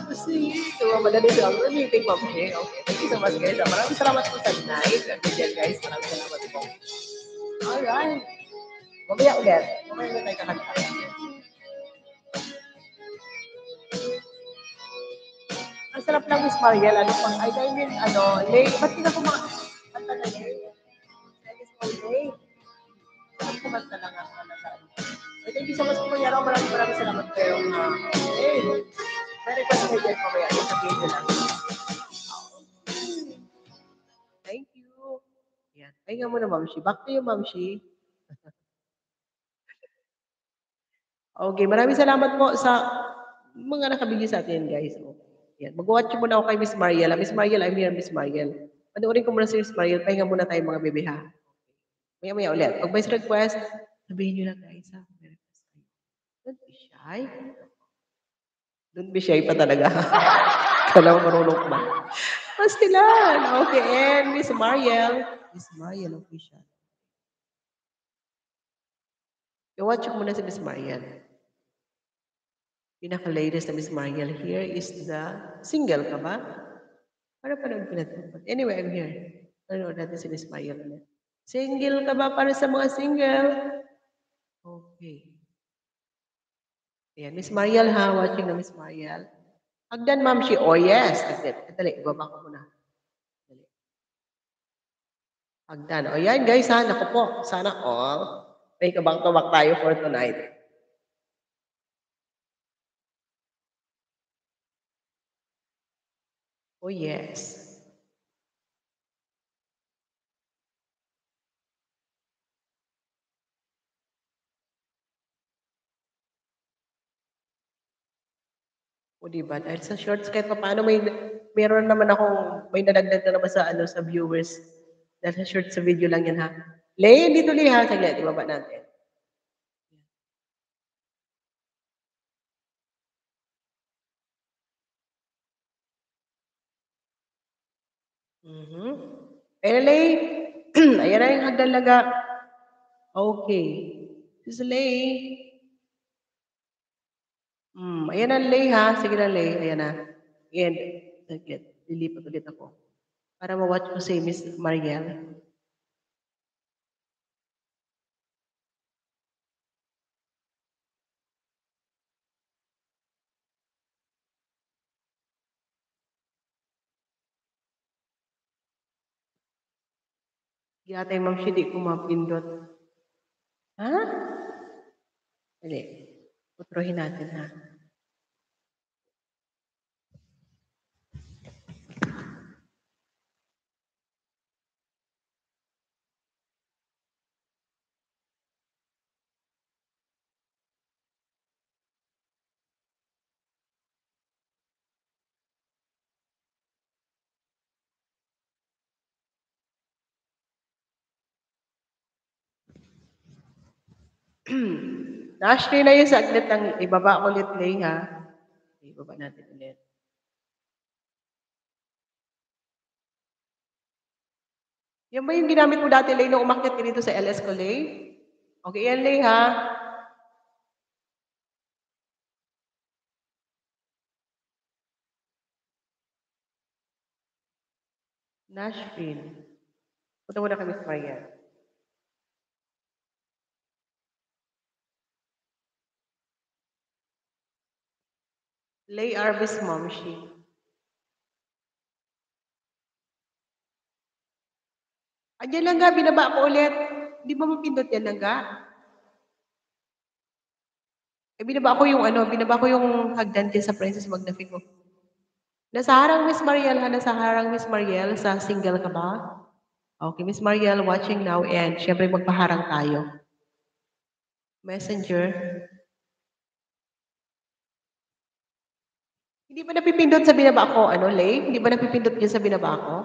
to see you. So, madali sa ang meeting, Ma'am Shea. Okay, thank you so much, guys. Maraming salamat po sa night. Again, guys, maraming salamat po. Alright. Mamaya ulit. Mamaya ulit tayo kakanta. Ang sarap lang, Miss Mariel. Ano pang, I mean, ano, Lay, ba't hindi na kumakanta na Lay? Miss Mariel. Sarap kumanta lang ang ano sa ano. Thank you so much po, Yaro. Maraming salamat kayo. Hey, may request kayo dyan mamaya. Sabihin nyo lang. Thank you. Yan. Pahinga muna, Ma'am Shi. Back to you, Ma'am Shi. Okay, maraming salamat po sa mga nakabigay sa atin, guys. Okay. Yan. Mag-watch muna ako kay Miss Mariel. Miss Mariel, I'm here, Miss Mariel. Panoorin ko muna si Miss Mariel. Pahinga muna tayo, mga bebe, ha? Maya-maya ulit. Pag may request, sabihin nyo lang, guys, ha? May request kayo. Don't be shy. Don't be shy pa talaga. Kala mo marunong ba? Pastilan. Okay, and Miss Mariel. Miss Mariel, official. I-watch ko muna si Miss Mariel. Pinaka-latest na Miss Mariel here is the single ka ba? Para panood ko natin. Anyway, I'm here. Panood natin si Miss Mariel ulit. Single ka ba para sa mga single? Okay. Ayan, Miss Mariel ha, watching na Miss Mariel. Hagdan, ma'am, she, oh yes. Dali, ibaba ko muna. Dali. Hagdan. O yan, guys ha, naku po. Sana all. May kabang-kabak tayo for tonight. Oh yes. O diba? Dahil sa shorts, kahit pa paano meron naman akong, may nadagdag na naman sa, ano, sa viewers. Dahil sa shorts, sa video lang yan ha. Lay, dito li ha. Saglit, ibaba natin. Eh, Lay, ayan na yung hagdalaga. Okay. Sis Lay. Ayan na, Lay ha. Sige na, Lay. Ayan na. And, saglit. Lilipat ulit ako. Para ma-watch ko si Miss Mariel. Yata yung Ma'am Shidi ko mapindot. Ha? Dali. Putrohin natin ha. Na-Ashley na yung saglit ng ibaba ko ulit, Lay, ha? Ibaba natin ulit. Yan ba yung ginamit mo dati, Lay, nung umakyat ka dito sa LS ko, Lay? Okay, yan, Lay, ha? Nashville. Punta muna kami sa Maria. Lay Arvis Momshi. Andiyan lang ga, binaba ko ulit. Di ba mapindot yan lang ga? Binaba ko yung ano, binaba ko yung hagdan din sa Princess Magnifico. Nasa harang Miss Mariel ha, nasa harang Miss Mariel, sa single ka ba? Okay, Miss Mariel watching now and syempre magpaharang tayo. Messenger. Hindi ba napipindot sa binaba ko, ano, Lay? Hindi ba napipindot yun sa binaba ko?